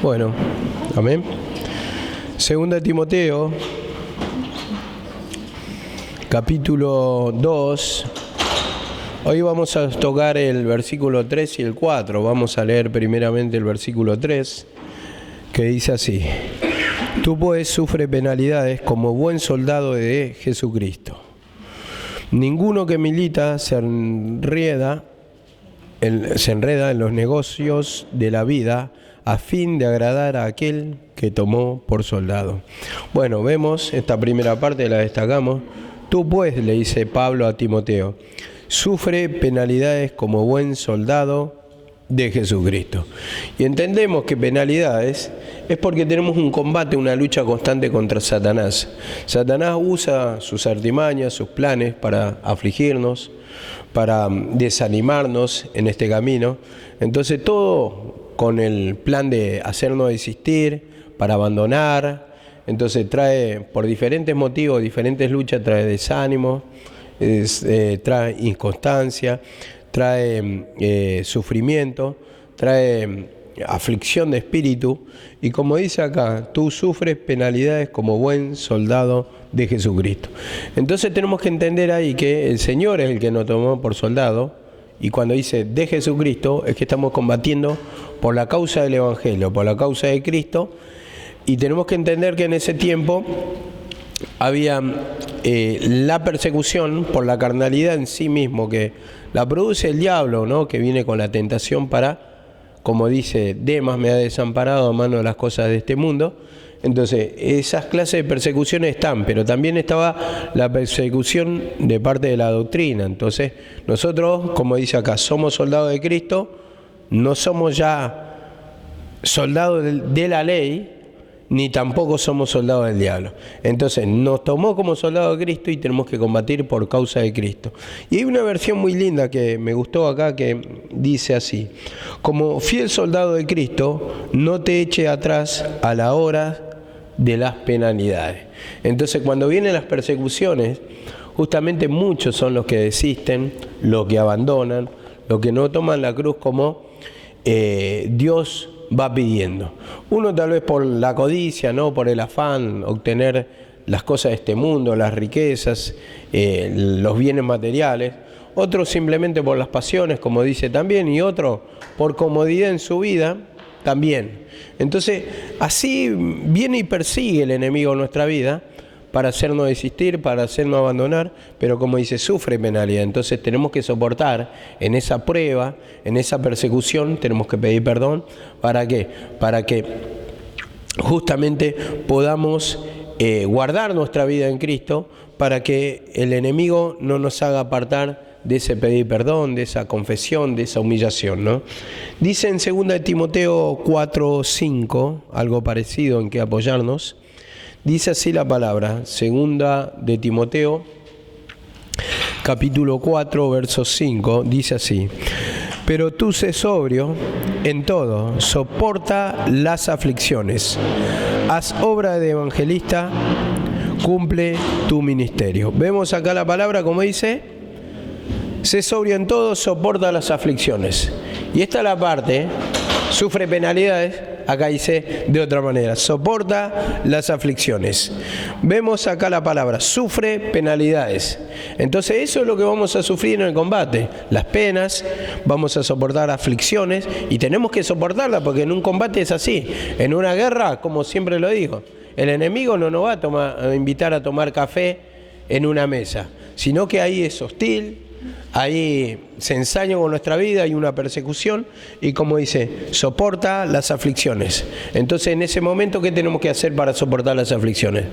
Bueno, amén. Segunda de Timoteo, capítulo 2. Hoy vamos a tocar el versículo 3 y el 4. Vamos a leer primeramente el versículo 3, que dice así: Tú pues sufre penalidades como buen soldado de Jesucristo. Ninguno que milita se enreda en los negocios de la vida a fin de agradar a aquel que tomó por soldado. Bueno, vemos esta primera parte, la destacamos. Tú pues, le dice Pablo a Timoteo, sufre penalidades como buen soldado de Jesucristo. Y entendemos que penalidades es porque tenemos un combate, una lucha constante contra Satanás. Satanás usa sus artimañas, sus planes para afligirnos, para desanimarnos en este camino. Entonces todo con el plan de hacernos desistir, para abandonar. Entonces trae, por diferentes motivos, diferentes luchas, trae desánimo, trae inconstancia, trae sufrimiento, trae aflicción de espíritu. Y como dice acá, tú sufres penalidades como buen soldado de Jesucristo. Entonces tenemos que entender ahí que el Señor es el que nos tomó por soldado. Y cuando dice de Jesucristo, es que estamos combatiendo por la causa del Evangelio, por la causa de Cristo. Y tenemos que entender que en ese tiempo había la persecución por la carnalidad en sí mismo, que la produce el diablo, ¿no? Que viene con la tentación para, como dice, Demas me ha desamparado a mano de las cosas de este mundo. Entonces, esas clases de persecuciones están, pero también estaba la persecución de parte de la doctrina. Entonces, nosotros, como dice acá, somos soldados de Cristo, no somos ya soldados de la ley, ni tampoco somos soldados del diablo. Entonces, nos tomó como soldados de Cristo y tenemos que combatir por causa de Cristo. Y hay una versión muy linda que me gustó acá que dice así: como fiel soldado de Cristo, no te eche atrás a la hora de las penalidades. Entonces, cuando vienen las persecuciones, justamente muchos son los que desisten, los que abandonan, los que no toman la cruz como Dios va pidiendo. Uno tal vez por la codicia, ¿no? Por el afán, obtener las cosas de este mundo, las riquezas, los bienes materiales. Otros simplemente por las pasiones, como dice también, y otros por comodidad en su vida también. Entonces, así viene y persigue el enemigo nuestra vida para hacernos desistir, para hacernos abandonar, pero como dice, sufre penalidad. Entonces tenemos que soportar en esa prueba, en esa persecución, tenemos que pedir perdón. ¿Para qué? Para que justamente podamos guardar nuestra vida en Cristo, para que el enemigo no nos haga apartar de ese pedir perdón, de esa confesión, de esa humillación, ¿no? Dice en 2 de Timoteo 4:5, algo parecido en que apoyarnos. Dice así la palabra, 2 de Timoteo, capítulo 4, verso 5, dice así: pero tú sé sobrio en todo, soporta las aflicciones, haz obra de evangelista, cumple tu ministerio. Vemos acá la palabra como dice: sé sobrio en todo, soporta las aflicciones. Y esta es la parte, sufre penalidades. Acá dice de otra manera, soporta las aflicciones. Vemos acá la palabra, sufre penalidades. Entonces eso es lo que vamos a sufrir en el combate. Las penas, vamos a soportar aflicciones y tenemos que soportarlas porque en un combate es así. En una guerra, como siempre lo digo, el enemigo no nos va a invitar a tomar café en una mesa, sino que ahí es hostil. Ahí se ensaña con nuestra vida, hay una persecución y como dice, soporta las aflicciones. Entonces en ese momento, ¿qué tenemos que hacer para soportar las aflicciones?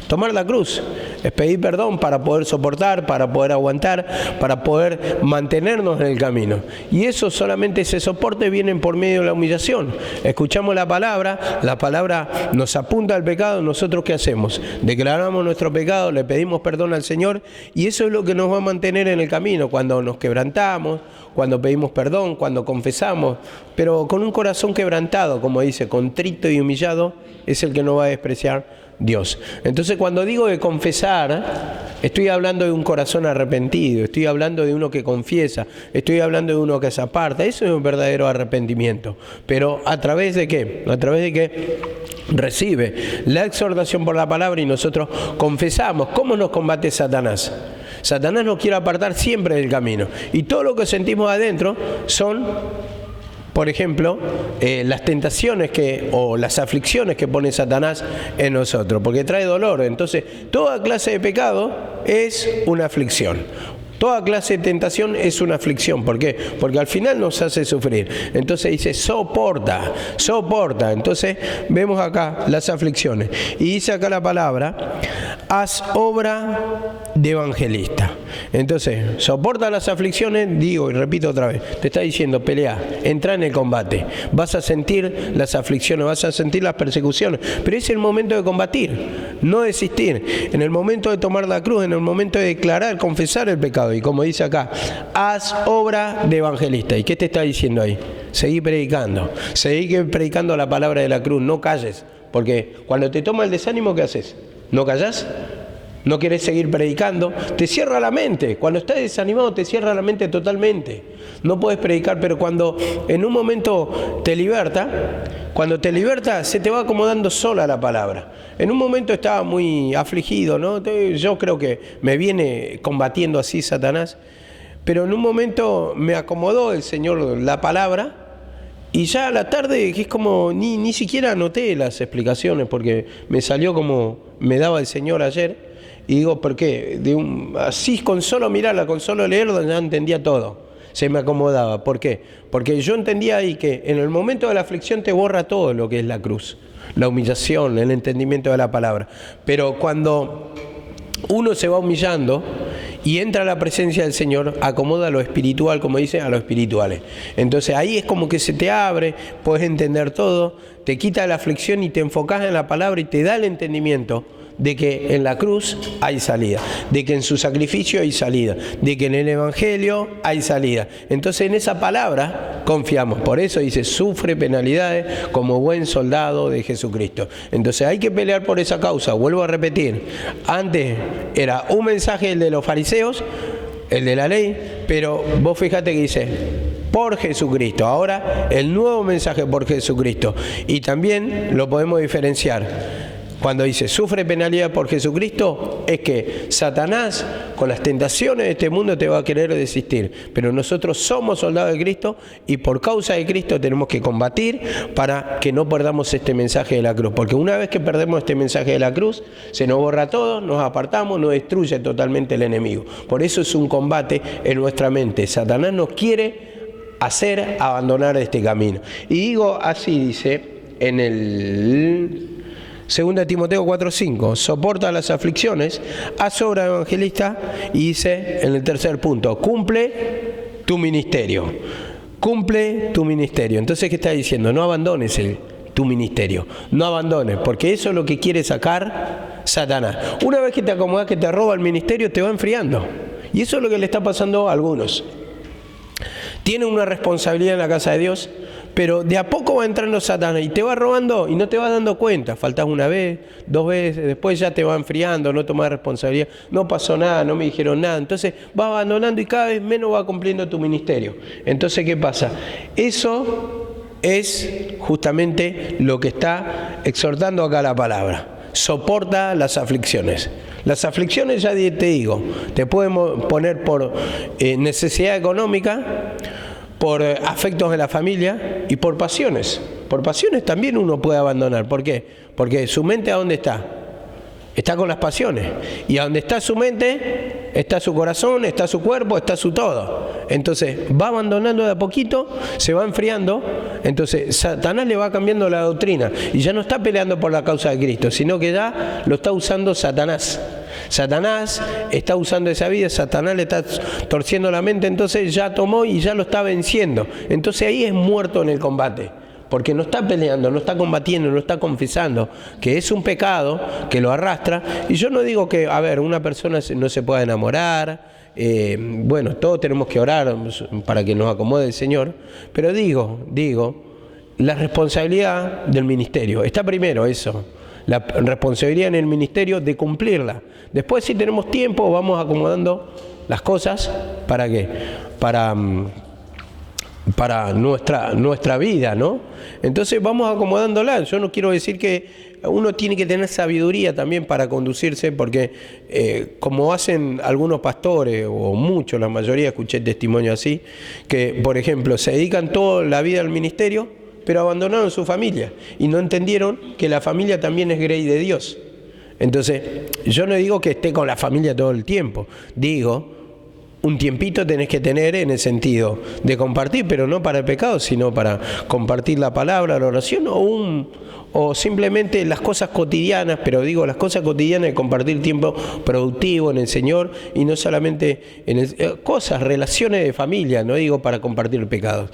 Tomar la cruz, es pedir perdón para poder soportar, para poder aguantar, para poder mantenernos en el camino. Y eso solamente, ese soporte viene por medio de la humillación. Escuchamos la palabra nos apunta al pecado, ¿nosotros qué hacemos? Declaramos nuestro pecado, le pedimos perdón al Señor y eso es lo que nos va a mantener en el camino, cuando nos quebrantamos, cuando pedimos perdón, cuando confesamos, pero con un corazón quebrantado, como dice, contrito y humillado, es el que no va a despreciar Dios. Entonces cuando digo de confesar, estoy hablando de un corazón arrepentido, estoy hablando de uno que confiesa, estoy hablando de uno que se aparta. Eso es un verdadero arrepentimiento. Pero ¿a través de qué? A través de que recibe la exhortación por la palabra y nosotros confesamos. ¿Cómo nos combate Satanás? Satanás nos quiere apartar siempre del camino. Y todo lo que sentimos adentro son, por ejemplo, las tentaciones o las aflicciones que pone Satanás en nosotros, porque trae dolor. Entonces, toda clase de pecado es una aflicción. Toda clase de tentación es una aflicción. ¿Por qué? Porque al final nos hace sufrir. Entonces dice, soporta, soporta. Entonces vemos acá las aflicciones. Y dice acá la palabra, haz obra de evangelista. Entonces, soporta las aflicciones, digo y repito otra vez, te está diciendo, pelea, entra en el combate. Vas a sentir las aflicciones, vas a sentir las persecuciones. Pero es el momento de combatir, no desistir. En el momento de tomar la cruz, en el momento de declarar, confesar el pecado. Y como dice acá, haz obra de evangelista. ¿Y qué te está diciendo ahí? Seguí predicando la palabra de la cruz, no calles. Porque cuando te toma el desánimo, ¿qué haces? ¿No callás? ¿No querés seguir predicando? Te cierra la mente. Cuando estás desanimado te cierra la mente totalmente. No puedes predicar, pero cuando en un momento te liberta, se te va acomodando sola la palabra. En un momento estaba muy afligido, ¿no? Yo creo que me viene combatiendo así Satanás, pero en un momento me acomodó el Señor la palabra. Y ya a la tarde, que es como, ni siquiera anoté las explicaciones, porque me salió como me daba el Señor ayer. Y digo, ¿por qué? Así con solo mirarla, con solo leerla, ya entendía todo. Se me acomodaba. ¿Por qué? Porque yo entendía ahí que en el momento de la aflicción te borra todo lo que es la cruz. La humillación, el entendimiento de la palabra. Pero cuando uno se va humillando y entra a la presencia del Señor, acomoda lo espiritual, como dice, a lo espirituales. Entonces ahí es como que se te abre, puedes entender todo, te quita la aflicción y te enfocas en la palabra y te da el entendimiento de que en la cruz hay salida, de que en su sacrificio hay salida, de que en el Evangelio hay salida. Entonces en esa palabra confiamos. Por eso dice, sufre penalidades como buen soldado de Jesucristo. Entonces hay que pelear por esa causa. Vuelvo a repetir, antes era un mensaje el de los fariseos, el de la ley, pero vos fíjate que dice, por Jesucristo. Ahora el nuevo mensaje por Jesucristo. Y también lo podemos diferenciar. Cuando dice, sufre penalidad por Jesucristo, es que Satanás, con las tentaciones de este mundo, te va a querer desistir. Pero nosotros somos soldados de Cristo y por causa de Cristo tenemos que combatir para que no perdamos este mensaje de la cruz. Porque una vez que perdemos este mensaje de la cruz, se nos borra todo, nos apartamos, nos destruye totalmente el enemigo. Por eso es un combate en nuestra mente. Satanás nos quiere hacer abandonar este camino. Y digo así, dice, en el 2 Timoteo 4:5, soporta las aflicciones, haz obra evangelista, y dice en el tercer punto, cumple tu ministerio. Cumple tu ministerio. Entonces, ¿qué está diciendo? No abandones tu ministerio. No abandones, porque eso es lo que quiere sacar Satanás. Una vez que te acomodas, que te roba el ministerio, te va enfriando. Y eso es lo que le está pasando a algunos. Tienen una responsabilidad en la casa de Dios, pero de a poco va entrando Satanás y te va robando y no te vas dando cuenta. Faltas una vez, 2 veces, después ya te va enfriando, no tomas responsabilidad, no pasó nada, no me dijeron nada. Entonces vas abandonando y cada vez menos va cumpliendo tu ministerio. Entonces, ¿qué pasa? Eso es justamente lo que está exhortando acá la palabra. Soporta las aflicciones. Las aflicciones, ya te digo, te pueden poner por necesidad económica, por afectos de la familia y por pasiones. Por pasiones también uno puede abandonar. ¿Por qué? Porque su mente, ¿a dónde está? Está con las pasiones. Y a donde está su mente, está su corazón, está su cuerpo, está su todo. Entonces va abandonando de a poquito, se va enfriando. Entonces Satanás le va cambiando la doctrina. Y ya no está peleando por la causa de Cristo, sino que ya lo está usando Satanás. Satanás está usando esa vida, Satanás le está torciendo la mente, entonces ya tomó y ya lo está venciendo. Entonces ahí es muerto en el combate. Porque no está peleando, no está combatiendo, no está confesando que es un pecado que lo arrastra. Y yo no digo que, una persona no se pueda enamorar. Bueno, todos tenemos que orar para que nos acomode el Señor. Pero digo, la responsabilidad del ministerio. Está primero eso. la responsabilidad en el ministerio de cumplirla. Después, si tenemos tiempo, vamos acomodando las cosas. ¿Para qué? Para nuestra vida, ¿no? Entonces vamos acomodándola. Yo no quiero decir que uno tiene que tener sabiduría también para conducirse, porque como hacen algunos pastores, o muchos, la mayoría, escuché testimonios así, que por ejemplo se dedican toda la vida al ministerio, pero abandonaron su familia y no entendieron que la familia también es grey de Dios. Entonces, yo no digo que esté con la familia todo el tiempo, digo, un tiempito tenés que tener en el sentido de compartir, pero no para el pecado, sino para compartir la palabra, la oración, o simplemente las cosas cotidianas, pero digo, las cosas cotidianas de compartir tiempo productivo en el Señor, y no solamente en cosas, relaciones de familia, no digo para compartir pecados.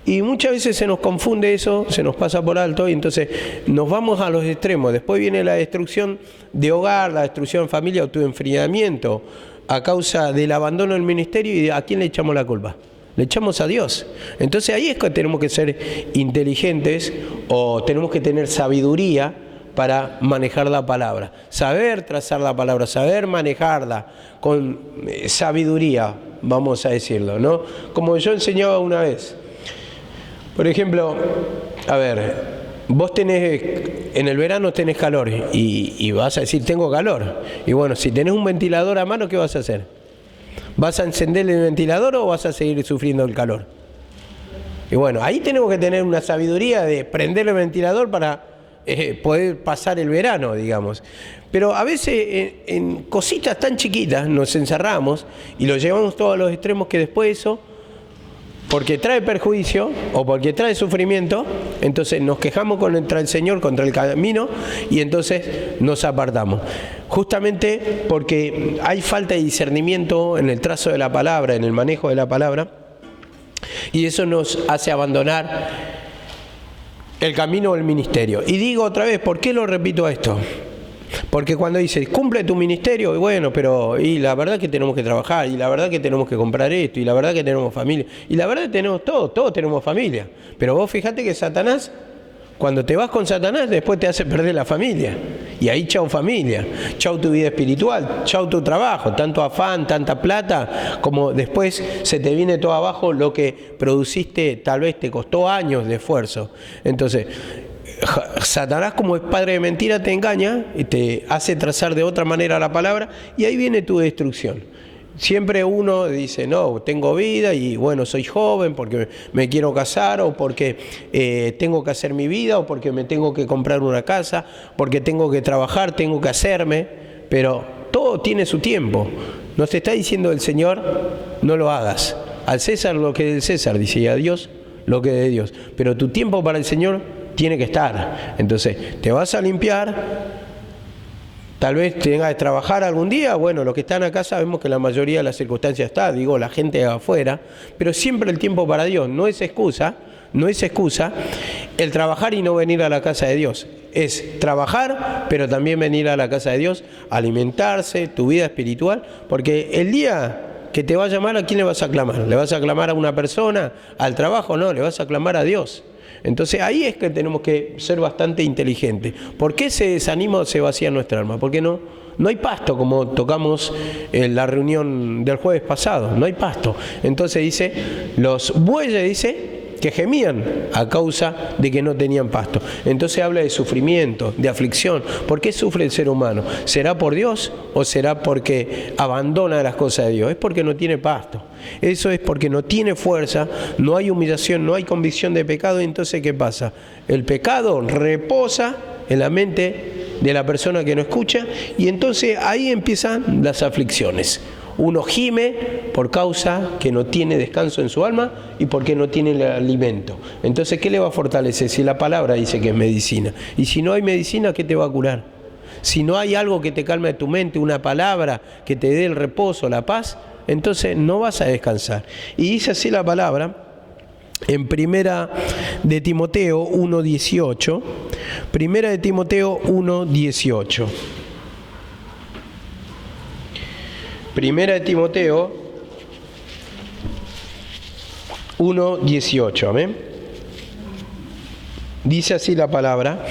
Y muchas veces se nos confunde eso, se nos pasa por alto, y entonces nos vamos a los extremos. Después viene la destrucción de hogar, la destrucción de familia, autoenfriamiento, a causa del abandono del ministerio. ¿Y a quién le echamos la culpa? Le echamos a Dios. Entonces ahí es que tenemos que ser inteligentes, o tenemos que tener sabiduría para manejar la palabra, saber trazar la palabra, saber manejarla con sabiduría, vamos a decirlo, ¿no? Como yo enseñaba una vez, por ejemplo, a ver, vos tenés, en el verano tenés calor y vas a decir, tengo calor. Y bueno, si tenés un ventilador a mano, ¿qué vas a hacer? ¿Vas a encender el ventilador o vas a seguir sufriendo el calor? Y bueno, ahí tenemos que tener una sabiduría de prender el ventilador para poder pasar el verano, digamos. Pero a veces en cositas tan chiquitas nos encerramos y lo llevamos todos a los extremos, que después eso, porque trae perjuicio o porque trae sufrimiento, entonces nos quejamos contra el Señor, contra el camino, y entonces nos apartamos. Justamente porque hay falta de discernimiento en el trazo de la palabra, en el manejo de la palabra, y eso nos hace abandonar el camino del ministerio. Y digo otra vez, ¿por qué lo repito esto? Porque cuando dice, cumple tu ministerio, y bueno, pero y la verdad que tenemos que trabajar, y la verdad que tenemos que comprar esto, y la verdad que tenemos familia, y la verdad que tenemos todos tenemos familia. Pero vos fijate que Satanás, cuando te vas con Satanás, después te hace perder la familia. Y ahí chau familia, chau tu vida espiritual, chau tu trabajo, tanto afán, tanta plata, como después se te viene todo abajo lo que produciste, tal vez te costó años de esfuerzo. Entonces, Satanás, como es padre de mentira, te engaña y te hace trazar de otra manera la palabra, y ahí viene tu destrucción. Siempre uno dice, no, tengo vida y bueno, soy joven porque me quiero casar, o porque tengo que hacer mi vida, o porque me tengo que comprar una casa, porque tengo que trabajar, tengo que hacerme, pero todo tiene su tiempo. Nos está diciendo el Señor, no lo hagas. Al César lo que es del César, dice, y a Dios lo que es de Dios. Pero tu tiempo para el Señor tiene que estar. Entonces, te vas a limpiar, tal vez tengas que trabajar algún día. Bueno, los que están acá sabemos que la mayoría de las circunstancias está, digo, la gente de afuera, pero siempre el tiempo para Dios. No es excusa el trabajar y no venir a la casa de Dios. Es trabajar, pero también venir a la casa de Dios, alimentarse, tu vida espiritual, porque el día que te va a llamar, ¿a quién le vas a clamar? ¿Le vas a clamar a una persona? ¿Al trabajo? No, le vas a clamar a Dios. Entonces ahí es que tenemos que ser bastante inteligentes. ¿Por qué se desanima o se vacía nuestra alma? Porque no hay pasto, como tocamos en la reunión del jueves pasado, no hay pasto. Entonces dice, los bueyes, dice, que gemían a causa de que no tenían pasto. Entonces habla de sufrimiento, de aflicción. ¿Por qué sufre el ser humano? ¿Será por Dios o será porque abandona las cosas de Dios? Es porque no tiene pasto. Eso es porque no tiene fuerza, no hay humillación, no hay convicción de pecado. Y entonces, ¿qué pasa? El pecado reposa en la mente de la persona que no escucha, y entonces ahí empiezan las aflicciones. Uno gime por causa que no tiene descanso en su alma y porque no tiene el alimento. Entonces, ¿qué le va a fortalecer? Si la palabra dice que es medicina. Y si no hay medicina, ¿qué te va a curar? Si no hay algo que te calme tu mente, una palabra que te dé el reposo, la paz, entonces no vas a descansar. Y dice así la palabra en Primera de Timoteo 1:18. Primera de Timoteo 1:18. Primera de Timoteo 1:18, amén. Dice así la palabra: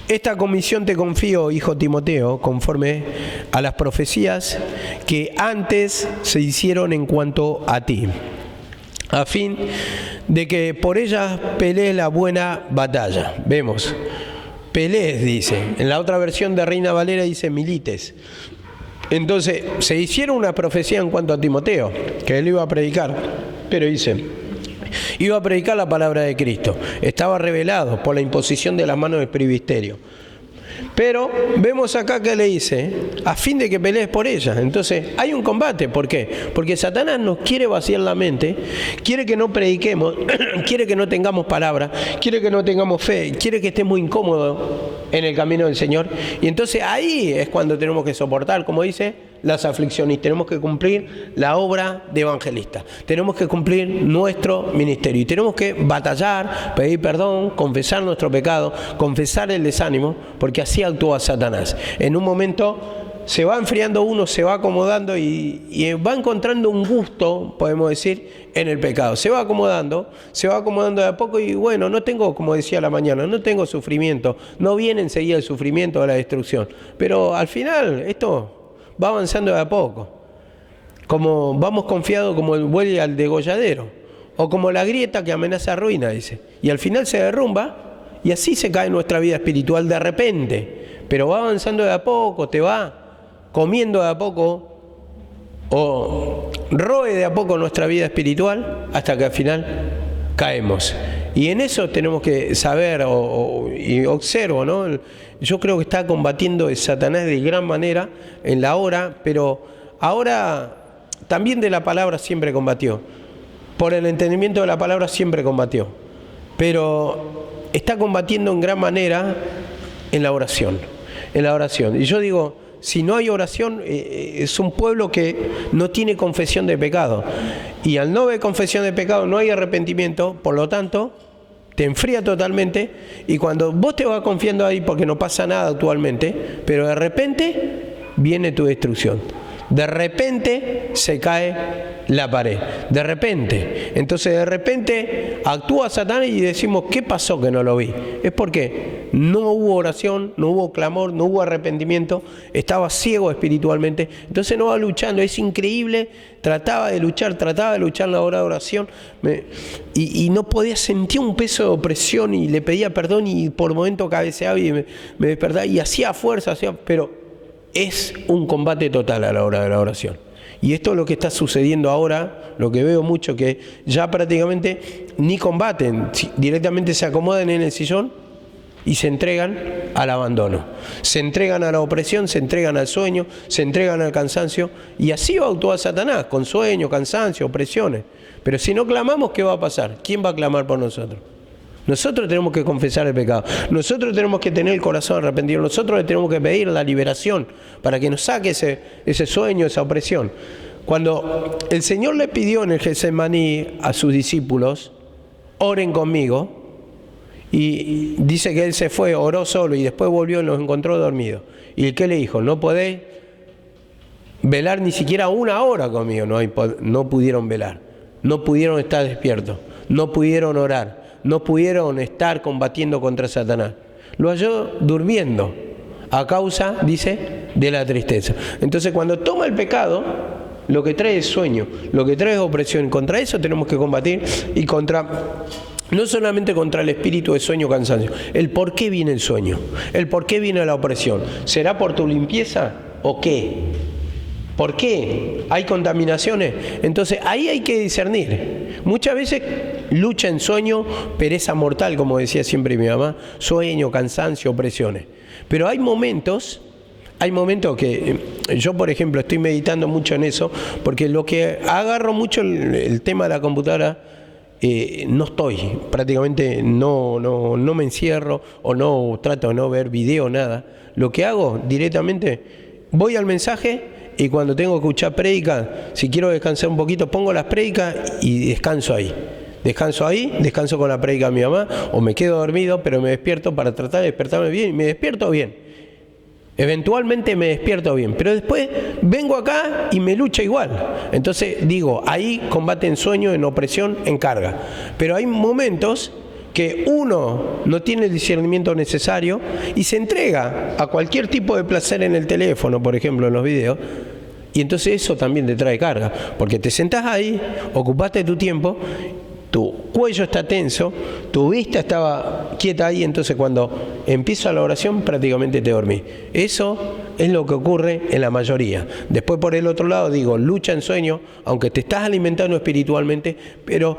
Esta comisión te confío, hijo Timoteo, conforme a las profecías que antes se hicieron en cuanto a ti, a fin de que por ellas pelees la buena batalla. Vemos, pelees, dice. En la otra versión de Reina Valera dice milites. Entonces, se hicieron una profecía en cuanto a Timoteo, que él iba a predicar, pero dice, iba a predicar la palabra de Cristo. Estaba revelado por la imposición de las manos del presbiterio. Pero vemos acá que le dice, a fin de que pelees por ella. Entonces, hay un combate. ¿Por qué? Porque Satanás nos quiere vaciar la mente, quiere que no prediquemos, quiere que no tengamos palabra, quiere que no tengamos fe, quiere que estemos incómodos en el camino del Señor. Y entonces ahí es cuando tenemos que soportar, como dice, las aflicciones. Tenemos que cumplir la obra de evangelista. Tenemos que cumplir nuestro ministerio. Y tenemos que batallar, pedir perdón, confesar nuestro pecado, confesar el desánimo, porque así actúa Satanás. En un momento se va enfriando uno, se va acomodando y va encontrando un gusto, podemos decir, en el pecado. Se va acomodando de a poco y bueno, no tengo, como decía la mañana, no tengo sufrimiento. No viene enseguida el sufrimiento de la destrucción. Pero al final esto va avanzando de a poco, como vamos confiados como el buey al degolladero, o como la grieta que amenaza ruina, dice, y al final se derrumba, y así se cae nuestra vida espiritual de repente, pero va avanzando de a poco, te va comiendo de a poco, o roe de a poco nuestra vida espiritual, hasta que al final caemos. Y en eso tenemos que saber, y observo, ¿no? Yo creo que está combatiendo Satanás de gran manera en la hora, pero ahora también de la palabra siempre combatió. Por el entendimiento de la palabra siempre combatió. Pero está combatiendo en gran manera en la oración. En la oración. Y yo digo, si no hay oración, es un pueblo que no tiene confesión de pecado. Y al no haber confesión de pecado no hay arrepentimiento, por lo tanto te enfría totalmente, y cuando vos te vas confiando ahí porque no pasa nada actualmente, pero de repente viene tu destrucción. De repente se cae la pared. De repente. Entonces de repente actúa Satanás y decimos, ¿qué pasó que no lo vi? Es porque no hubo oración, no hubo clamor, no hubo arrepentimiento, estaba ciego espiritualmente. Entonces no va luchando, es increíble. Trataba de luchar en la hora de oración y no podía, sentir un peso de opresión y le pedía perdón y por momento cabeceaba y me despertaba y hacía fuerza, pero es un combate total a la hora de la oración. Y esto es lo que está sucediendo ahora, lo que veo mucho, que ya prácticamente ni combaten, directamente se acomodan en el sillón y se entregan al abandono. Se entregan a la opresión, se entregan al sueño, se entregan al cansancio, y así va a actuar Satanás, con sueño, cansancio, opresiones. Pero si no clamamos, ¿qué va a pasar? ¿Quién va a clamar por nosotros? Nosotros tenemos que confesar el pecado, nosotros tenemos que tener el corazón arrepentido, nosotros le tenemos que pedir la liberación para que nos saque ese sueño, esa opresión. Cuando el Señor le pidió en el Getsemaní a sus discípulos, oren conmigo, y dice que Él se fue, oró solo y después volvió y los encontró dormidos. ¿Y qué le dijo? No podéis velar ni siquiera una hora conmigo. No pudieron velar, no pudieron estar despiertos, no pudieron orar, no pudieron estar combatiendo contra Satanás. Lo halló durmiendo a causa, dice, de la tristeza. Entonces cuando toma el pecado, lo que trae es sueño, lo que trae es opresión. Contra eso tenemos que combatir, y no solamente contra el espíritu de sueño, cansancio, el por qué viene el sueño, el por qué viene la opresión. ¿Será por tu limpieza o qué? ¿Por qué? ¿Hay contaminaciones? Entonces ahí hay que discernir. Muchas veces lucha en sueño, pereza mortal, como decía siempre mi mamá, sueño, cansancio, opresiones. Pero hay momentos que yo, por ejemplo, estoy meditando mucho en eso, porque lo que agarro mucho el tema de la computadora, no estoy, prácticamente no me encierro, o no trato de no ver video, nada. Lo que hago directamente, voy al mensaje, y cuando tengo que escuchar prédica, si quiero descansar un poquito, pongo las prédicas y descanso ahí. Descanso con la prédica de mi mamá, o me quedo dormido, pero me despierto para tratar de despertarme bien, y me despierto bien. Eventualmente me despierto bien, pero después vengo acá y me lucha igual. Entonces digo, ahí combate en sueño, en opresión, en carga. Pero hay momentos porque uno no tiene el discernimiento necesario y se entrega a cualquier tipo de placer en el teléfono, por ejemplo, en los videos, y entonces eso también te trae carga, porque te sentás ahí, ocupaste tu tiempo, tu cuello está tenso, tu vista estaba quieta ahí, entonces cuando empieza la oración prácticamente te dormís. Eso es lo que ocurre en la mayoría. Después por el otro lado digo, lucha en sueño, aunque te estás alimentando espiritualmente, pero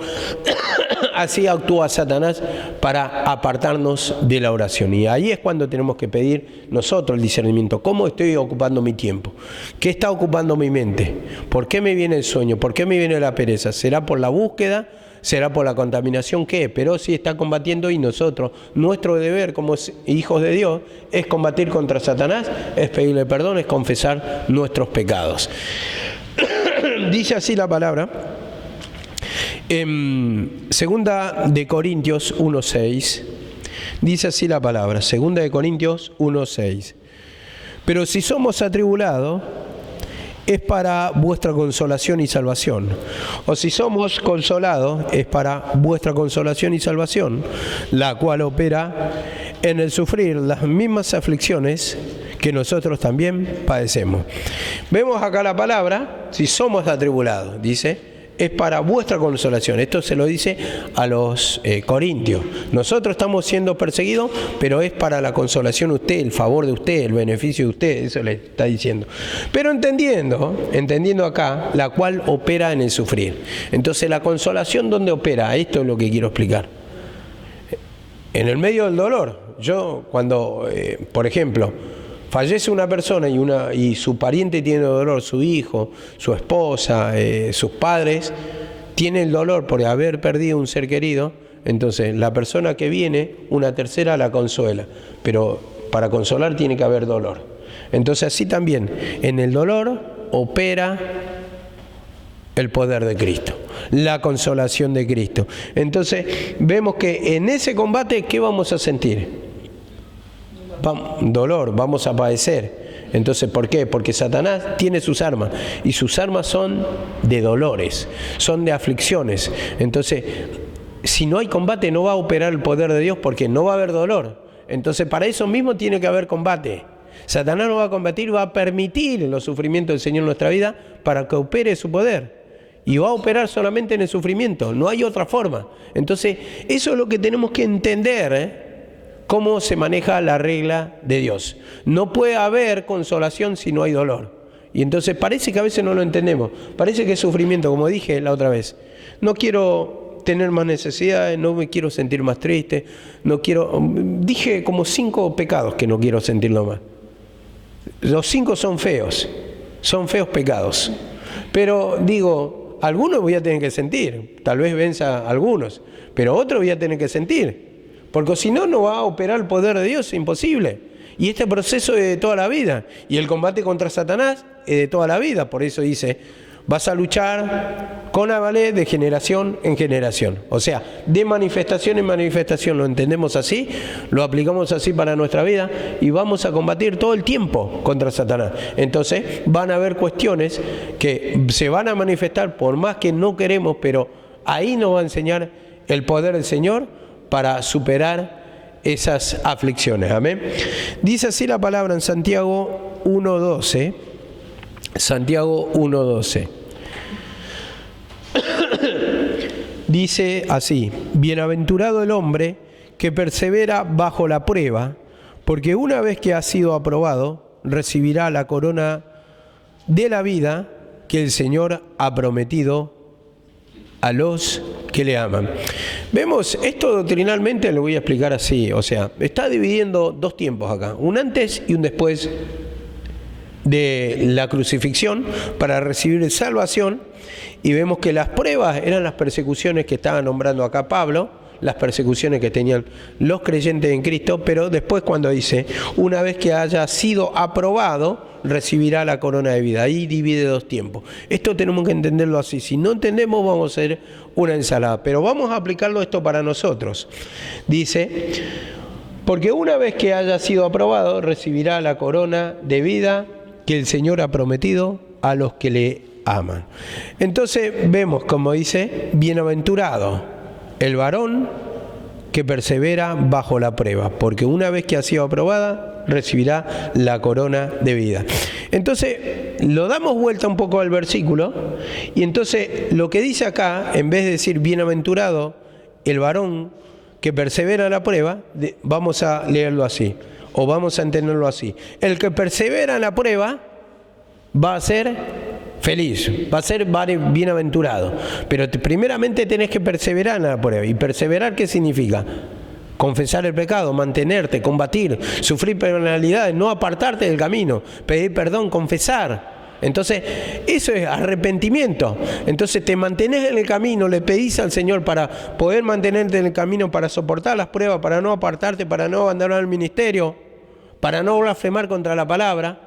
así actúa Satanás para apartarnos de la oración. Y ahí es cuando tenemos que pedir nosotros el discernimiento. ¿Cómo estoy ocupando mi tiempo? ¿Qué está ocupando mi mente? ¿Por qué me viene el sueño? ¿Por qué me viene la pereza? ¿Será por la búsqueda? ¿Será por la contaminación? ¿Qué? Pero sí está combatiendo, y nosotros, nuestro deber como hijos de Dios es combatir contra Satanás, es pedirle perdón, es confesar nuestros pecados. Dice así la palabra, en Segunda de Corintios 1:6, dice así la palabra, Segunda de Corintios 1:6. Pero si somos atribulados, es para vuestra consolación y salvación. O si somos consolados, es para vuestra consolación y salvación, la cual opera en el sufrir las mismas aflicciones que nosotros también padecemos. Vemos acá la palabra, si somos atribulados, dice, es para vuestra consolación. Esto se lo dice a los corintios. Nosotros estamos siendo perseguidos, pero es para la consolación de usted, el favor de usted, el beneficio de usted, eso le está diciendo. Pero entendiendo acá, la cual opera en el sufrir. Entonces, ¿la consolación dónde opera? Esto es lo que quiero explicar. En el medio del dolor. Yo cuando, por ejemplo, fallece una persona y su pariente tiene dolor, su hijo, su esposa, sus padres, tiene el dolor por haber perdido un ser querido, entonces la persona que viene, una tercera la consuela, pero para consolar tiene que haber dolor. Entonces así también, en el dolor opera el poder de Cristo, la consolación de Cristo. Entonces vemos que en ese combate, ¿qué vamos a sentir? Dolor, vamos a padecer. Entonces, ¿por qué? Porque Satanás tiene sus armas, y sus armas son de dolores, son de aflicciones. Entonces, si no hay combate, no va a operar el poder de Dios, porque no va a haber dolor. Entonces, para eso mismo tiene que haber combate. Satanás no va a combatir, va a permitir los sufrimientos del Señor en nuestra vida para que opere su poder. Y va a operar solamente en el sufrimiento, no hay otra forma. Entonces, eso es lo que tenemos que entender, cómo se maneja la regla de Dios. No puede haber consolación si no hay dolor. Y entonces parece que a veces no lo entendemos. Parece que es sufrimiento, como dije la otra vez. No quiero tener más necesidades, no me quiero sentir más triste, no quiero... Dije como 5 pecados que no quiero sentirlo más. Los 5 son feos pecados. Pero digo, algunos voy a tener que sentir, tal vez venza a algunos, pero otros voy a tener que sentir. Porque si no, no va a operar el poder de Dios, es imposible. Y este proceso es de toda la vida. Y el combate contra Satanás es de toda la vida. Por eso dice, vas a luchar con Amalek de generación en generación. O sea, de manifestación en manifestación. Lo entendemos así, lo aplicamos así para nuestra vida y vamos a combatir todo el tiempo contra Satanás. Entonces, van a haber cuestiones que se van a manifestar por más que no queremos, pero ahí nos va a enseñar el poder del Señor para superar esas aflicciones. Amén. Dice así la palabra en Santiago 1:12. Santiago 1:12. Dice así: bienaventurado el hombre que persevera bajo la prueba, porque una vez que ha sido aprobado, recibirá la corona de la vida que el Señor ha prometido a los que le aman. Vemos esto doctrinalmente, lo voy a explicar así, o sea, está dividiendo 2 tiempos acá, un antes y un después de la crucifixión para recibir salvación, y vemos que las pruebas eran las persecuciones que estaba nombrando acá Pablo, las persecuciones que tenían los creyentes en Cristo, pero después cuando dice, una vez que haya sido aprobado, recibirá la corona de vida. Ahí divide 2 tiempos. Esto tenemos que entenderlo así. Si no entendemos, vamos a hacer una ensalada. Pero vamos a aplicarlo esto para nosotros. Dice, porque una vez que haya sido aprobado, recibirá la corona de vida que el Señor ha prometido a los que le aman. Entonces vemos, como dice, bienaventurado el varón que persevera bajo la prueba, porque una vez que ha sido aprobada, recibirá la corona de vida. Entonces, lo damos vuelta un poco al versículo, y entonces lo que dice acá, en vez de decir bienaventurado el varón que persevera en la prueba, vamos a leerlo así, o vamos a entenderlo así. El que persevera en la prueba va a ser feliz, va a ser bienaventurado. Pero primeramente tenés que perseverar en la prueba. ¿Y perseverar qué significa? Confesar el pecado, mantenerte, combatir, sufrir penalidades, no apartarte del camino, pedir perdón, confesar. Entonces, eso es arrepentimiento. Entonces te mantenés en el camino, le pedís al Señor para poder mantenerte en el camino, para soportar las pruebas, para no apartarte, para no abandonar el ministerio, para no blasfemar contra la palabra,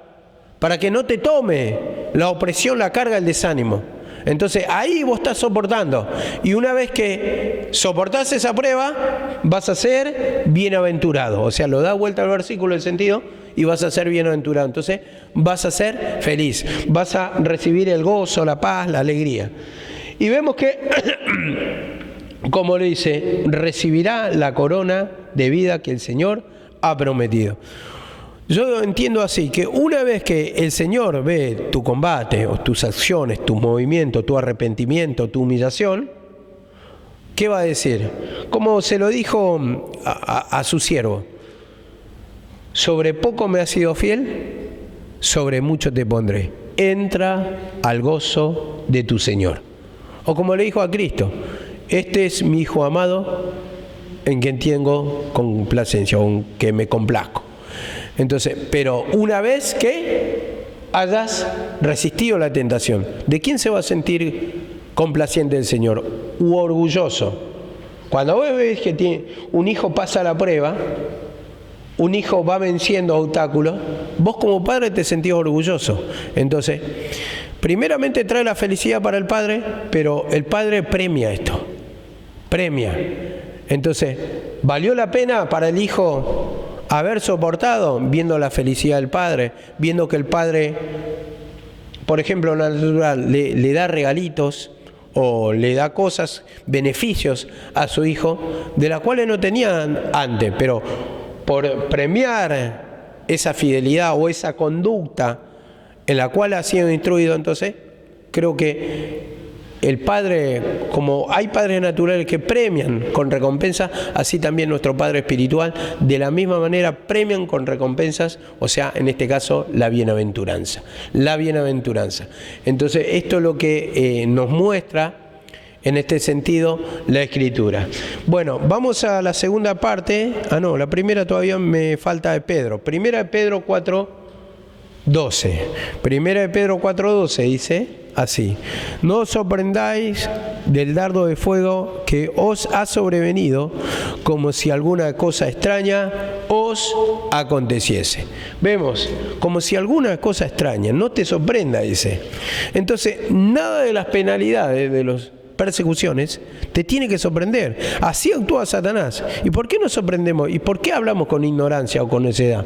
para que no te tome la opresión, la carga, el desánimo. Entonces ahí vos estás soportando, y una vez que soportás esa prueba vas a ser bienaventurado. O sea, lo da vuelta al versículo el sentido, y vas a ser bienaventurado. Entonces vas a ser feliz, vas a recibir el gozo, la paz, la alegría. Y vemos que como le dice, recibirá la corona de vida que el Señor ha prometido. Yo entiendo así, que una vez que el Señor ve tu combate, o tus acciones, tus movimientos, tu arrepentimiento, tu humillación, ¿qué va a decir? Como se lo dijo a su siervo: sobre poco me has sido fiel, sobre mucho te pondré. Entra al gozo de tu Señor. O como le dijo a Cristo: este es mi Hijo amado, en quien tengo complacencia, o en que me complazco. Entonces, pero una vez que hayas resistido la tentación, ¿de quién se va a sentir complaciente el Señor? U orgulloso. Cuando vos ves que un hijo pasa la prueba, un hijo va venciendo obstáculos, vos como padre te sentís orgulloso. Entonces, primeramente trae la felicidad para el padre, pero el padre premia esto, premia. Entonces, ¿valió la pena para el hijo haber soportado, viendo la felicidad del padre, viendo que el padre, por ejemplo, natural, le da regalitos o le da cosas, beneficios a su hijo, de las cuales no tenían antes, pero por premiar esa fidelidad o esa conducta en la cual ha sido instruido? Entonces, creo que el Padre, como hay padres naturales que premian con recompensas, así también nuestro Padre espiritual, de la misma manera, premian con recompensas, o sea, en este caso, la bienaventuranza. La bienaventuranza. Entonces, esto es lo que nos muestra, en este sentido, la Escritura. Bueno, vamos a la segunda parte. No, la primera todavía me falta de Pedro. Primera de Pedro 4:12. Primera de Pedro 4:12 dice así: no os sorprendáis del dardo de fuego que os ha sobrevenido, como si alguna cosa extraña os aconteciese. Vemos, como si alguna cosa extraña, no te sorprenda, dice. Entonces, nada de las penalidades, de las persecuciones, te tiene que sorprender. Así actúa Satanás. ¿Y por qué nos sorprendemos? ¿Y por qué hablamos con ignorancia o con necedad?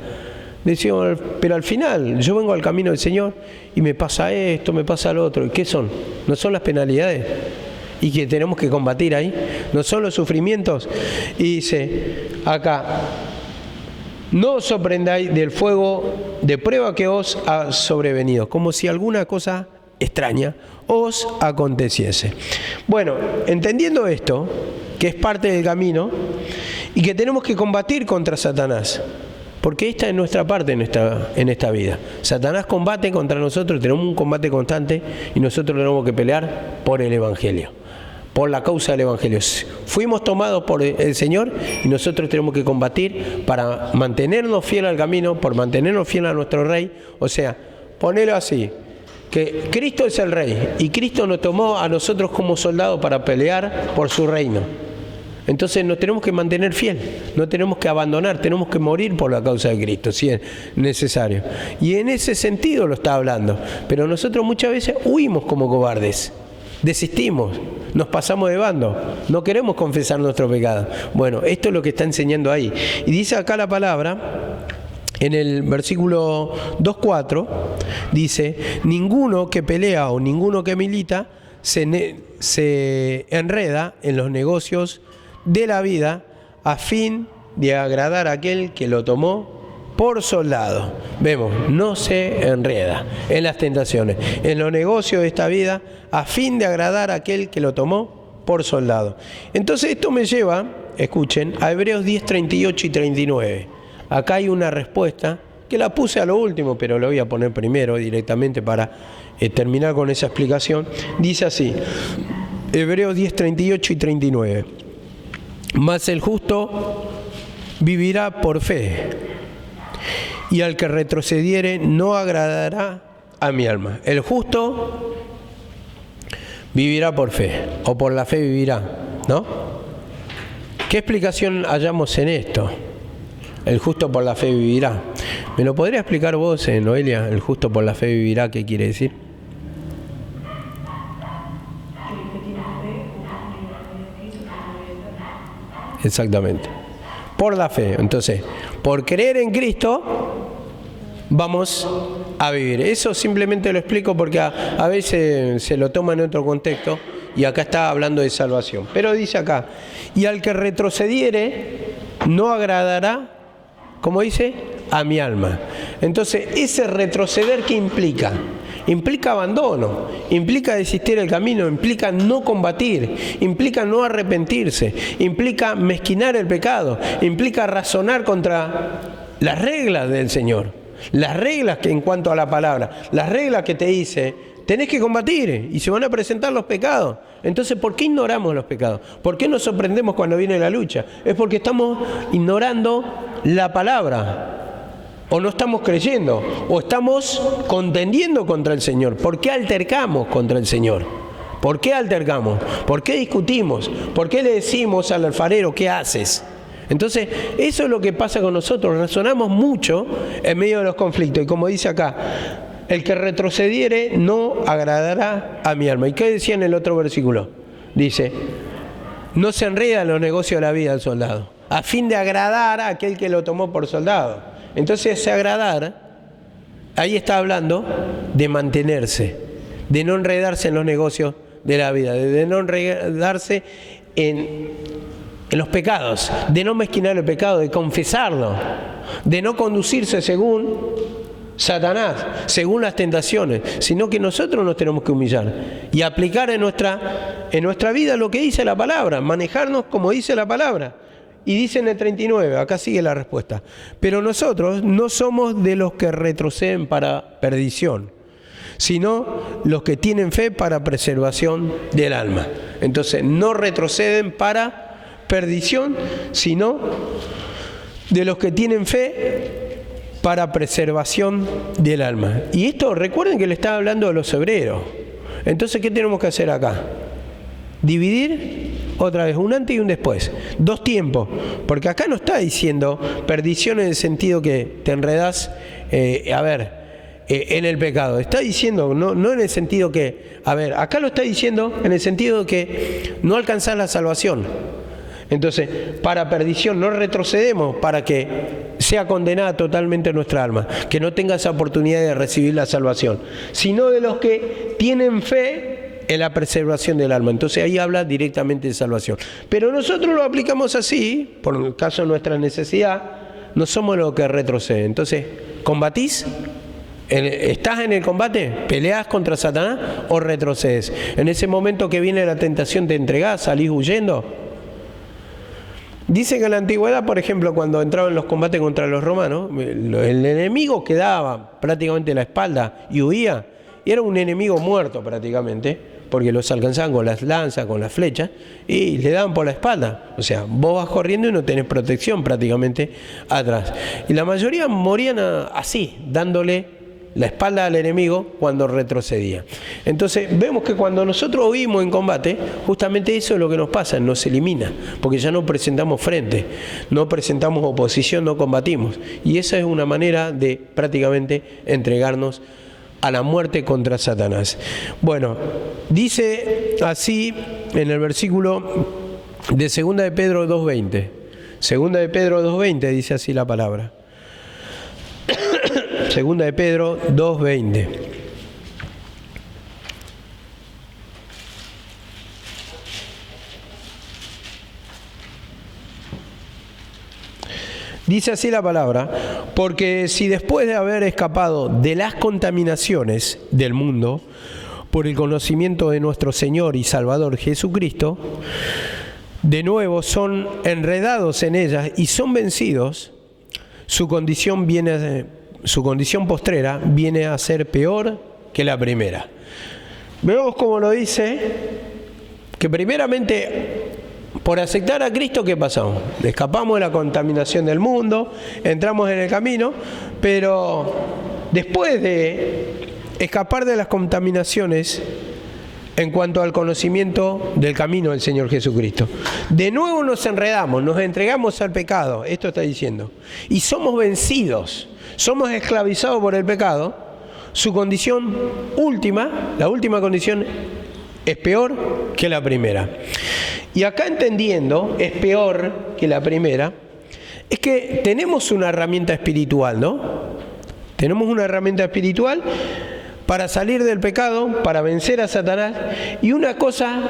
Decimos, pero al final yo vengo al camino del Señor y me pasa esto, me pasa lo otro. ¿Y qué son? ¿No son las penalidades? Y que tenemos que combatir ahí. ¿No son los sufrimientos? Y dice acá: no os sorprendáis del fuego de prueba que os ha sobrevenido, como si alguna cosa extraña os aconteciese. Bueno, entendiendo esto, que es parte del camino, y que tenemos que combatir contra Satanás, porque esta es nuestra parte en esta vida. Satanás combate contra nosotros, tenemos un combate constante, y nosotros tenemos que pelear por el Evangelio, por la causa del Evangelio. Fuimos tomados por el Señor, y nosotros tenemos que combatir para mantenernos fieles al camino, por mantenernos fieles a nuestro Rey. O sea, ponelo así, que Cristo es el Rey, y Cristo nos tomó a nosotros como soldados para pelear por su reino. Entonces nos tenemos que mantener fiel, no tenemos que abandonar, tenemos que morir por la causa de Cristo, si es necesario. Y en ese sentido lo está hablando. Pero nosotros muchas veces huimos como cobardes, desistimos, nos pasamos de bando, no queremos confesar nuestro pecado. Bueno, esto es lo que está enseñando ahí. Y dice acá la palabra, en el versículo 2:4, dice: ninguno que pelea o ninguno que milita se enreda en los negocios de la vida, a fin de agradar a aquel que lo tomó por soldado. Vemos, no se enreda en las tentaciones, en los negocios de esta vida, a fin de agradar a aquel que lo tomó por soldado. Entonces esto me lleva, escuchen, a Hebreos 10, 38 y 39. Acá hay una respuesta que la puse a lo último, pero lo voy a poner primero directamente para terminar con esa explicación. Dice así, Hebreos 10, 38 y 39. Mas el justo vivirá por fe, y al que retrocediere no agradará a mi alma. El justo vivirá por fe, o por la fe vivirá, ¿no? ¿Qué explicación hallamos en esto? El justo por la fe vivirá. ¿Me lo podría explicar vos, Noelia? El justo por la fe vivirá, ¿qué quiere decir? Exactamente. Por la fe. Entonces, por creer en Cristo, vamos a vivir. Eso simplemente lo explico porque a veces se lo toma en otro contexto y acá está hablando de salvación. Pero dice acá, y al que retrocediere, no agradará, como dice, a mi alma. Entonces, ese retroceder, ¿qué implica? Implica abandono, implica desistir del camino, implica no combatir, implica no arrepentirse, implica mezquinar el pecado, implica razonar contra las reglas del Señor, las reglas que en cuanto a la palabra, las reglas que te dice, tenés que combatir y se van a presentar los pecados. Entonces, ¿por qué ignoramos los pecados? ¿Por qué nos sorprendemos cuando viene la lucha? Es porque estamos ignorando la palabra. O no estamos creyendo, o estamos contendiendo contra el Señor. ¿Por qué altercamos contra el Señor? ¿Por qué altercamos? ¿Por qué discutimos? ¿Por qué le decimos al alfarero, ¿qué haces? Entonces, eso es lo que pasa con nosotros. Razonamos mucho en medio de los conflictos. Y como dice acá, el que retrocediere no agradará a mi alma. ¿Y qué decía en el otro versículo? Dice, no se enreda en los negocios de la vida el soldado, a fin de agradar a aquel que lo tomó por soldado. Entonces ese agradar, ahí está hablando de mantenerse, de no enredarse en los negocios de la vida, de no enredarse en los pecados, de no mezquinar el pecado, de confesarlo, de no conducirse según Satanás, según las tentaciones, sino que nosotros nos tenemos que humillar y aplicar en nuestra vida lo que dice la palabra, manejarnos como dice la palabra. Y dice en el 39, acá sigue la respuesta, pero nosotros no somos de los que retroceden para perdición, sino los que tienen fe para preservación del alma. Entonces, no retroceden para perdición, sino de los que tienen fe para preservación del alma. Y esto, recuerden que le estaba hablando a los hebreos. Entonces, ¿qué tenemos que hacer acá? Dividir otra vez, un antes y un después, dos tiempos, porque acá no está diciendo perdición en el sentido que te enredás, en el pecado. Está diciendo, no en el sentido que, acá lo está diciendo en el sentido de que no alcanzás la salvación. Entonces, para perdición no retrocedemos para que sea condenada totalmente nuestra alma, que no tenga esa oportunidad de recibir la salvación, sino de los que tienen fe en la preservación del alma. Entonces ahí habla directamente de salvación. Pero nosotros lo aplicamos así, por el caso de nuestra necesidad, no somos los que retroceden. Entonces, ¿combatís? ¿Estás en el combate? ¿Peleás contra Satanás o retrocedes? En ese momento que viene la tentación, ¿te entregás? ¿Salís huyendo? Dice que en la antigüedad, por ejemplo, cuando entraban en los combates contra los romanos, el enemigo quedaba prácticamente a la espalda y huía, y era un enemigo muerto prácticamente, porque los alcanzaban con las lanzas, con las flechas, y le daban por la espalda. O sea, vos vas corriendo y no tenés protección prácticamente atrás. Y la mayoría morían así, dándole la espalda al enemigo cuando retrocedía. Entonces vemos que cuando nosotros huimos en combate, justamente eso es lo que nos pasa, nos elimina, porque ya no presentamos frente, no presentamos oposición, no combatimos. Y esa es una manera de prácticamente entregarnos a la muerte contra Satanás. Bueno, dice así en el versículo de 2 de Pedro 2:20. 2 de Pedro 2:20 dice así la palabra. 2 de Pedro 2:20. Dice así la palabra: porque si después de haber escapado de las contaminaciones del mundo por el conocimiento de nuestro Señor y Salvador Jesucristo, de nuevo son enredados en ellas y son vencidos, su condición postrera viene a ser peor que la primera. Vemos como lo dice, que primeramente por aceptar a Cristo, ¿qué pasó? Escapamos de la contaminación del mundo, entramos en el camino, pero después de escapar de las contaminaciones en cuanto al conocimiento del camino del Señor Jesucristo, de nuevo nos enredamos, nos entregamos al pecado, esto está diciendo, y somos vencidos, somos esclavizados por el pecado. Su condición última, la última condición, es peor que la primera. Y acá, entendiendo, es peor que la primera, es que tenemos una herramienta espiritual, ¿no? Tenemos una herramienta espiritual para salir del pecado, para vencer a Satanás. Y una cosa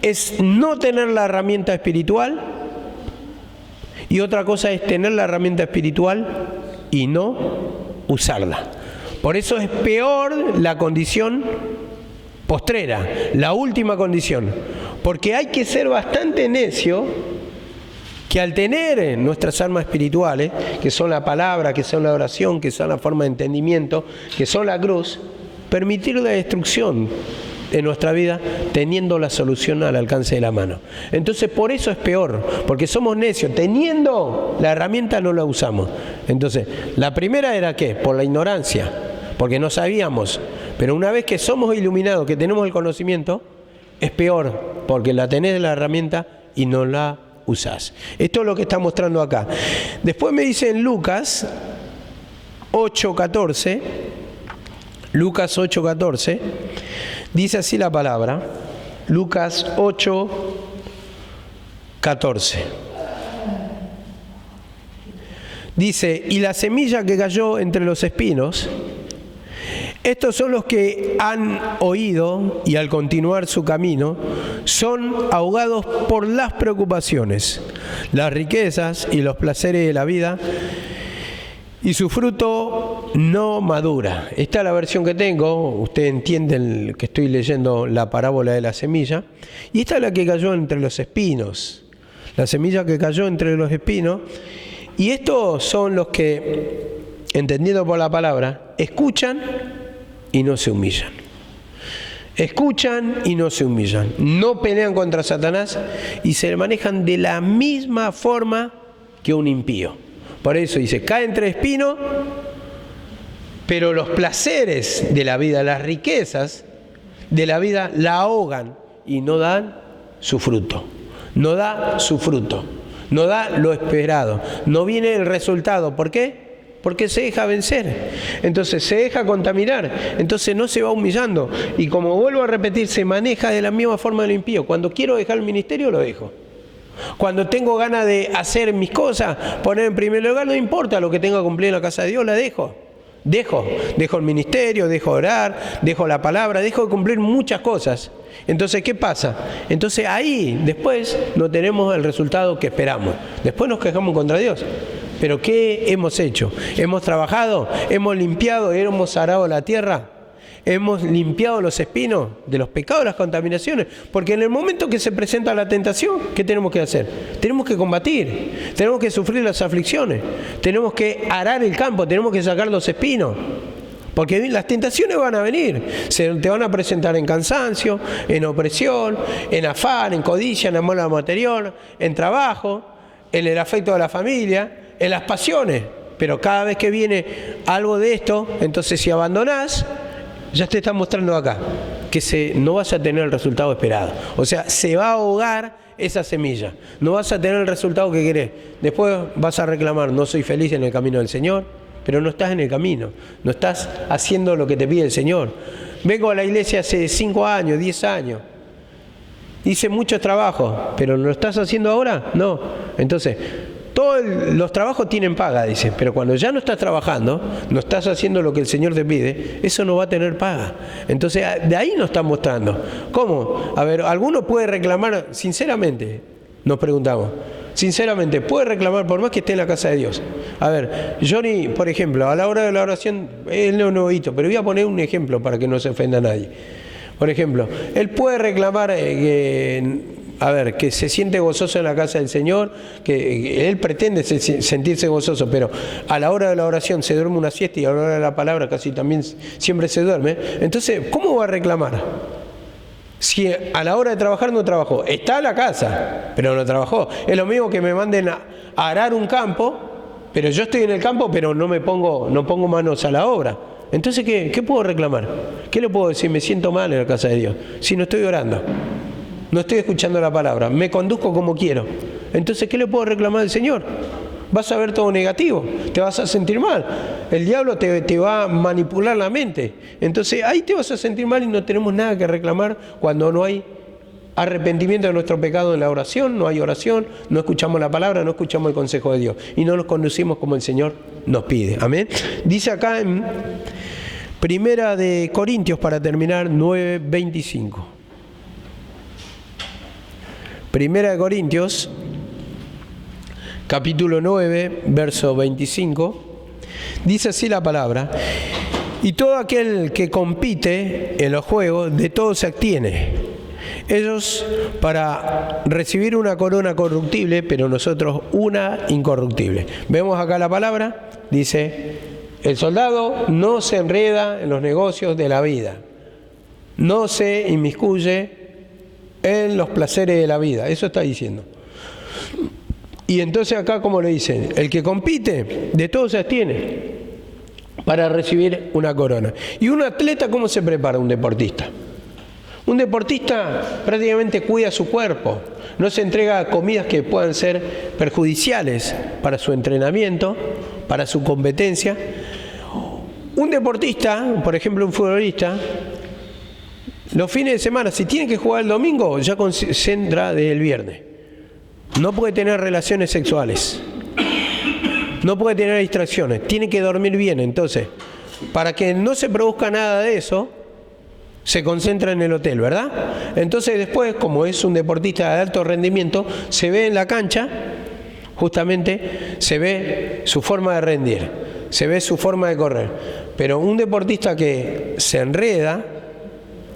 es no tener la herramienta espiritual, y otra cosa es tener la herramienta espiritual y no usarla. Por eso es peor la condición postrera, la última condición, porque hay que ser bastante necio que al tener nuestras armas espirituales, que son la palabra, que son la oración, que son la forma de entendimiento, que son la cruz, permitir la destrucción de nuestra vida teniendo la solución al alcance de la mano. Entonces por eso es peor, porque somos necios, teniendo la herramienta no la usamos. Entonces la primera era ¿qué? Por la ignorancia, porque no sabíamos. Pero una vez que somos iluminados, que tenemos el conocimiento, es peor, porque la tenés la herramienta y no la usás. Esto es lo que está mostrando acá. Después me dice en Lucas 8:14, Lucas 8:14, dice así la palabra, Lucas 8:14. Dice: y la semilla que cayó entre los espinos, estos son los que han oído y al continuar su camino son ahogados por las preocupaciones, las riquezas y los placeres de la vida, y su fruto no madura. Esta es la versión que tengo, ustedes entienden que estoy leyendo la parábola de la semilla, y esta es la que cayó entre los espinos, la semilla que cayó entre los espinos, y estos son los que, entendiendo por la palabra, escuchan y no se humillan. Escuchan y no se humillan. No pelean contra Satanás y se manejan de la misma forma que un impío. Por eso dice, cae entre espinos, pero los placeres de la vida, las riquezas de la vida la ahogan y no dan su fruto. No da su fruto. No da lo esperado. No viene el resultado. ¿Por qué? Porque se deja vencer, entonces se deja contaminar, entonces no se va humillando. Y como vuelvo a repetir, se maneja de la misma forma del impío. Cuando quiero dejar el ministerio, lo dejo. Cuando tengo ganas de hacer mis cosas, poner en primer lugar, no importa lo que tenga que cumplir en la casa de Dios, la dejo. Dejo el ministerio, dejo orar, dejo la palabra, dejo de cumplir muchas cosas. Entonces, ¿qué pasa? Entonces ahí, después, no tenemos el resultado que esperamos. Después nos quejamos contra Dios. Pero ¿qué hemos hecho? ¿Hemos trabajado? ¿Hemos limpiado? ¿Hemos arado la tierra? ¿Hemos limpiado los espinos de los pecados, las contaminaciones? Porque en el momento que se presenta la tentación, ¿qué tenemos que hacer? Tenemos que combatir, tenemos que sufrir las aflicciones, tenemos que arar el campo, tenemos que sacar los espinos. Porque las tentaciones van a venir, te van a presentar en cansancio, en opresión, en afán, en codicia, en amor material, en trabajo, en el afecto de la familia, en las pasiones. Pero cada vez que viene algo de esto, entonces si abandonás, ya te está mostrando acá que no vas a tener el resultado esperado. O sea, se va a ahogar esa semilla. No vas a tener el resultado que querés. Después vas a reclamar, no soy feliz en el camino del Señor, pero no estás en el camino. No estás haciendo lo que te pide el Señor. Vengo a la iglesia hace 5 años, 10 años. Hice muchos trabajos, pero ¿lo estás haciendo ahora? No. Entonces, todos los trabajos tienen paga, dice, pero cuando ya no estás trabajando, no estás haciendo lo que el Señor te pide, eso no va a tener paga. Entonces, de ahí nos están mostrando. ¿Cómo? A ver, alguno puede reclamar, sinceramente, nos preguntamos, Sinceramente, puede reclamar por más que esté en la casa de Dios. A ver, Johnny, por ejemplo, a la hora de la oración, él no es nuevito, pero voy a poner un ejemplo para que no se ofenda a nadie. Por ejemplo, él puede reclamar que se siente gozoso en la casa del Señor, que él pretende sentirse gozoso, pero a la hora de la oración se duerme una siesta y a la hora de la palabra casi también siempre se duerme. Entonces, ¿cómo va a reclamar? Si a la hora de trabajar no trabajó, está en la casa, pero no trabajó. Es lo mismo que me manden a arar un campo, pero yo estoy en el campo, pero no pongo manos a la obra. Entonces, ¿qué puedo reclamar? ¿Qué le puedo decir? Me siento mal en la casa de Dios. Si no estoy orando, no estoy escuchando la palabra, me conduzco como quiero. Entonces, ¿qué le puedo reclamar al Señor? Vas a ver todo negativo, te vas a sentir mal. El diablo te va a manipular la mente. Entonces ahí te vas a sentir mal y no tenemos nada que reclamar cuando no hay arrepentimiento de nuestro pecado en la oración, no hay oración, no escuchamos la palabra, no escuchamos el consejo de Dios y no nos conducimos como el Señor nos pide. Amén. Dice acá en Primera de Corintios, para terminar, 9:25. Primera de Corintios, capítulo 9, verso 25, dice así la palabra: y todo aquel que compite en los juegos, de todo se abstiene. Ellos para recibir una corona corruptible, pero nosotros una incorruptible. Vemos acá la palabra, dice: el soldado no se enreda en los negocios de la vida, no se inmiscuye en los placeres de la vida. Eso está diciendo. Y entonces acá, como le dicen, el que compite, de todo se abstiene para recibir una corona. ¿Y un atleta cómo se prepara un deportista? Un deportista prácticamente cuida su cuerpo, no se entrega a comidas que puedan ser perjudiciales para su entrenamiento, para su competencia. Un deportista, por ejemplo un futbolista, los fines de semana, si tiene que jugar el domingo, ya concentra desde el viernes. No puede tener relaciones sexuales, no puede tener distracciones, tiene que dormir bien. Entonces, para que no se produzca nada de eso, se concentra en el hotel, ¿verdad? Entonces después, como es un deportista de alto rendimiento, se ve en la cancha, justamente se ve su forma de rendir, se ve su forma de correr. Pero un deportista que se enreda,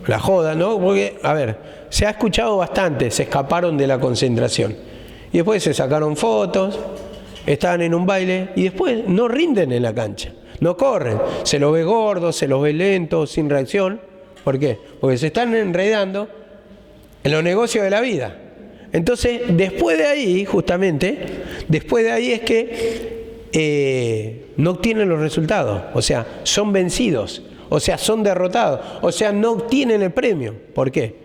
la joda, ¿no? Porque, a ver, se ha escuchado bastante, se escaparon de la concentración. Y después se sacaron fotos, estaban en un baile y después no rinden en la cancha, no corren. Se los ve gordos, se los ve lentos, sin reacción. ¿Por qué? Porque se están enredando en los negocios de la vida. Entonces, después de ahí, justamente, después de ahí es que no obtienen los resultados. O sea, son vencidos. O sea, son derrotados. O sea, no obtienen el premio. ¿Por qué?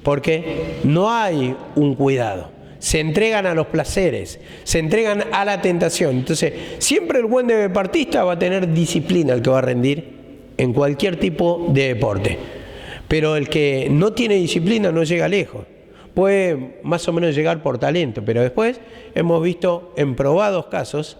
Porque no hay un cuidado. Se entregan a los placeres, se entregan a la tentación. Entonces, siempre el buen deportista va a tener disciplina, el que va a rendir en cualquier tipo de deporte. Pero el que no tiene disciplina no llega lejos. Puede más o menos llegar por talento, pero después hemos visto en probados casos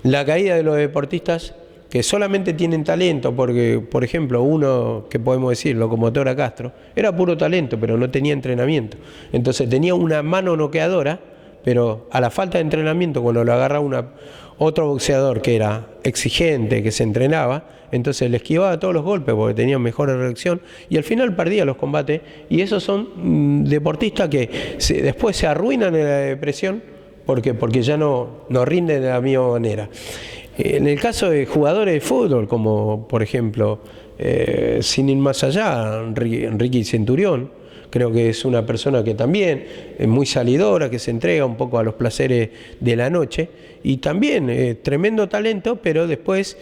la caída de los deportistas que solamente tienen talento, porque, por ejemplo, uno que podemos decir, Locomotora Castro, era puro talento, pero no tenía entrenamiento. Entonces tenía una mano noqueadora, pero a la falta de entrenamiento, cuando lo agarraba otro boxeador que era exigente, que se entrenaba, entonces le esquivaba todos los golpes porque tenía mejor reacción y al final perdía los combates. Y esos son deportistas que después se arruinan en la depresión porque ya no rinden de la misma manera. En el caso de jugadores de fútbol, como por ejemplo, sin ir más allá, Enrique Centurión, creo que es una persona que también es muy salidora, que se entrega un poco a los placeres de la noche y también tremendo talento, pero después,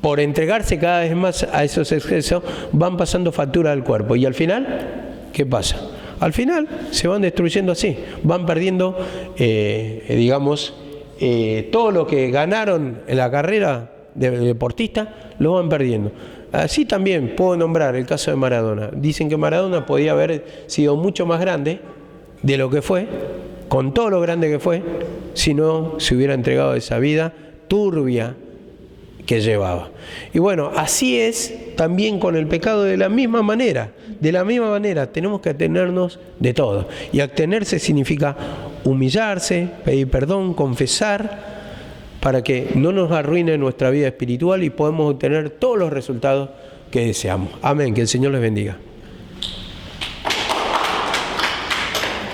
por entregarse cada vez más a esos excesos, van pasando factura al cuerpo y al final, ¿qué pasa? Al final se van destruyendo así, van perdiendo, todo lo que ganaron en la carrera de deportista, lo van perdiendo. Así también puedo nombrar el caso de Maradona. Dicen que Maradona podía haber sido mucho más grande de lo que fue, con todo lo grande que fue, si no se hubiera entregado esa vida turbia que llevaba. Y bueno, así es también con el pecado de la misma manera. De la misma manera, tenemos que abstenernos de todo. Y abstenerse significa humillarse, pedir perdón, confesar, para que no nos arruine nuestra vida espiritual y podamos obtener todos los resultados que deseamos. Amén, que el Señor les bendiga.